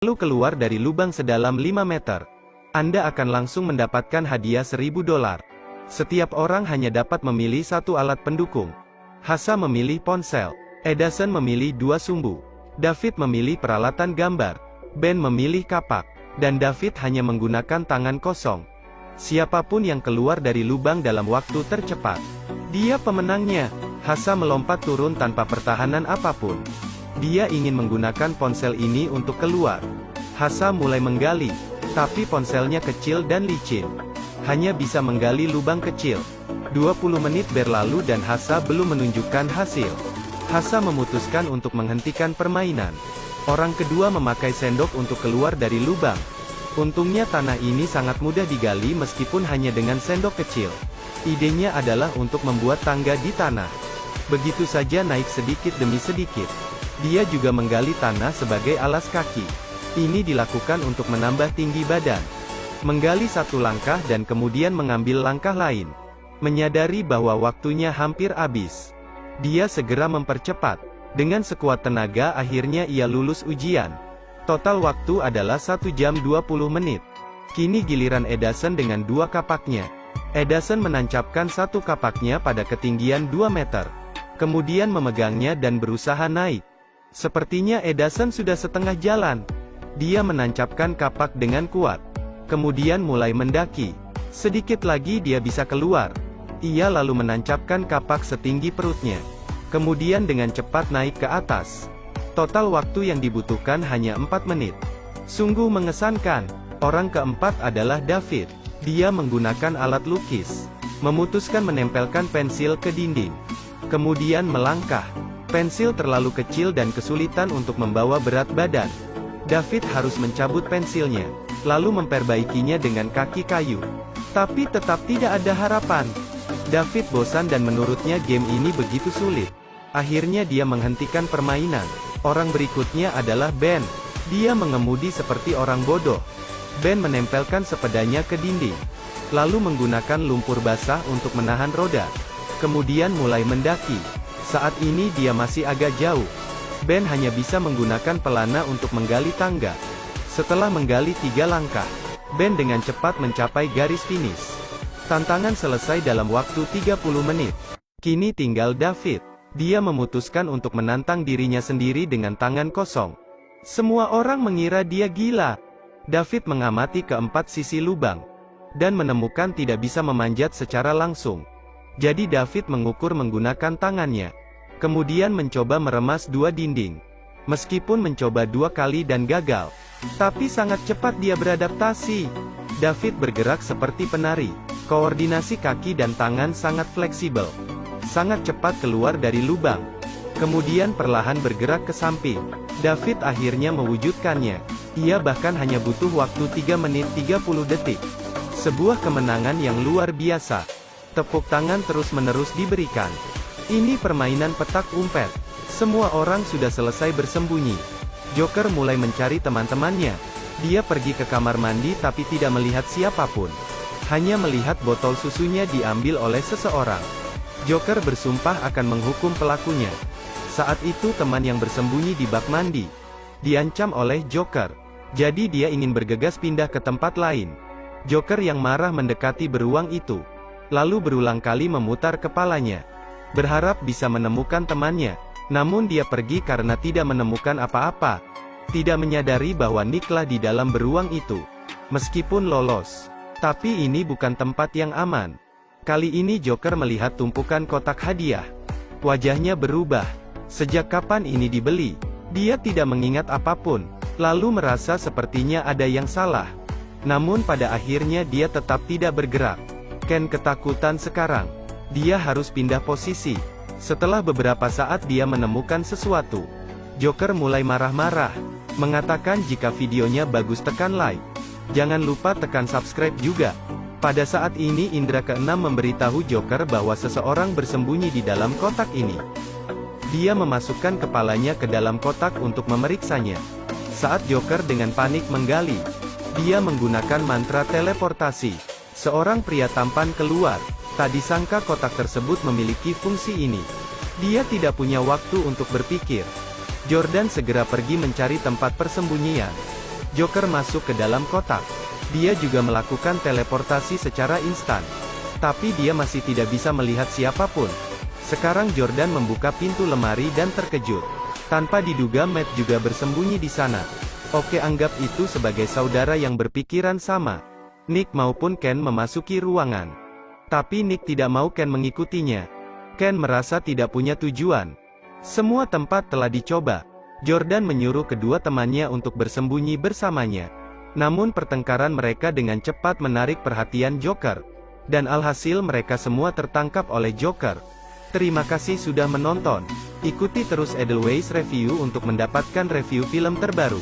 lalu keluar dari lubang sedalam 5 meter. Anda akan langsung mendapatkan hadiah $1000. Setiap orang hanya dapat memilih satu alat pendukung. Hasa memilih ponsel. Edison memilih 2 sumbu. David memilih peralatan gambar. Ben memilih kapak. Dan David hanya menggunakan tangan kosong. Siapapun yang keluar dari lubang dalam waktu tercepat, dia pemenangnya. Hasa melompat turun tanpa pertahanan apapun. Dia ingin menggunakan ponsel ini untuk keluar. Hasa mulai menggali, tapi ponselnya kecil dan licin. Hanya bisa menggali lubang kecil. 20 menit berlalu dan Hasa belum menunjukkan hasil. Hasa memutuskan untuk menghentikan permainan. Orang kedua memakai sendok untuk keluar dari lubang. Untungnya tanah ini sangat mudah digali meskipun hanya dengan sendok kecil. Idenya adalah untuk membuat tangga di tanah. Begitu saja naik sedikit demi sedikit. Dia juga menggali tanah sebagai alas kaki. Ini dilakukan untuk menambah tinggi badan. Menggali satu langkah dan kemudian mengambil langkah lain. Menyadari bahwa waktunya hampir habis. Dia segera mempercepat. Dengan sekuat tenaga akhirnya ia lulus ujian. Total waktu adalah 1 jam 20 menit. Kini giliran Edison dengan 2 kapaknya. Edison menancapkan satu kapaknya pada ketinggian 2 meter. Kemudian memegangnya dan berusaha naik. Sepertinya Edison sudah setengah jalan. Dia menancapkan kapak dengan kuat. Kemudian mulai mendaki. Sedikit lagi dia bisa keluar. Ia lalu menancapkan kapak setinggi perutnya. Kemudian dengan cepat naik ke atas. Total waktu yang dibutuhkan hanya 4 menit. Sungguh mengesankan. Orang keempat adalah David. Dia menggunakan alat lukis. Memutuskan menempelkan pensil ke dinding. Kemudian melangkah. Pensil terlalu kecil dan kesulitan untuk membawa berat badan. David harus mencabut pensilnya, lalu memperbaikinya dengan kaki kayu. Tapi tetap tidak ada harapan. David bosan dan menurutnya game ini begitu sulit. Akhirnya dia menghentikan permainan. Orang berikutnya adalah Ben. Dia mengemudi seperti orang bodoh. Ben menempelkan sepedanya ke dinding. Lalu menggunakan lumpur basah untuk menahan roda. Kemudian mulai mendaki. Saat ini dia masih agak jauh. Ben hanya bisa menggunakan pelana untuk menggali tangga. Setelah menggali 3 langkah, Ben dengan cepat mencapai garis finish. Tantangan selesai dalam waktu 30 menit. Kini tinggal David. Dia memutuskan untuk menantang dirinya sendiri dengan tangan kosong. Semua orang mengira dia gila. David mengamati keempat sisi lubang. Dan menemukan tidak bisa memanjat secara langsung. Jadi David mengukur menggunakan tangannya. Kemudian mencoba meremas 2 dinding. Meskipun mencoba 2 kali dan gagal. Tapi sangat cepat dia beradaptasi. David bergerak seperti penari. Koordinasi kaki dan tangan sangat fleksibel. Sangat cepat keluar dari lubang. Kemudian perlahan bergerak ke samping. David akhirnya mewujudkannya. Ia bahkan hanya butuh waktu 3 menit 30 detik. Sebuah kemenangan yang luar biasa. Tepuk tangan terus-menerus diberikan. Ini permainan petak umpet. Semua orang sudah selesai bersembunyi. Joker mulai mencari teman-temannya. Dia pergi ke kamar mandi tapi tidak melihat siapapun. Hanya melihat botol susunya diambil oleh seseorang. Joker bersumpah akan menghukum pelakunya. Saat itu teman yang bersembunyi di bak mandi diancam oleh Joker. Jadi dia ingin bergegas pindah ke tempat lain. Joker yang marah mendekati beruang itu. Lalu berulang kali memutar kepalanya. Berharap bisa menemukan temannya. Namun dia pergi karena tidak menemukan apa-apa. Tidak menyadari bahwa Nicklah di dalam beruang itu. Meskipun lolos. Tapi ini bukan tempat yang aman. Kali ini Joker melihat tumpukan kotak hadiah. Wajahnya berubah. Sejak kapan ini dibeli? Dia tidak mengingat apapun. Lalu merasa sepertinya ada yang salah. Namun pada akhirnya dia tetap tidak bergerak. Ken ketakutan sekarang. Dia harus pindah posisi. Setelah beberapa saat dia menemukan sesuatu. Joker mulai marah-marah. Mengatakan jika videonya bagus tekan like. Jangan lupa tekan subscribe juga. Pada saat ini indera keenam memberitahu Joker bahwa seseorang bersembunyi di dalam kotak ini. Dia memasukkan kepalanya ke dalam kotak untuk memeriksanya. Saat Joker dengan panik menggali, dia menggunakan mantra teleportasi. Seorang pria tampan keluar. Tak disangka kotak tersebut memiliki fungsi ini. Dia tidak punya waktu untuk berpikir. Jordan segera pergi mencari tempat persembunyian. Joker masuk ke dalam kotak. Dia juga melakukan teleportasi secara instan. Tapi dia masih tidak bisa melihat siapapun. Sekarang Jordan membuka pintu lemari dan terkejut. Tanpa diduga Matt juga bersembunyi di sana. Oke, anggap itu sebagai saudara yang berpikiran sama. Nick maupun Ken memasuki ruangan. Tapi Nick tidak mau Ken mengikutinya. Ken merasa tidak punya tujuan. Semua tempat telah dicoba. Jordan menyuruh kedua temannya untuk bersembunyi bersamanya. Namun pertengkaran mereka dengan cepat menarik perhatian Joker. Dan alhasil mereka semua tertangkap oleh Joker. Terima kasih sudah menonton. Ikuti terus Edelweiss Review untuk mendapatkan review film terbaru.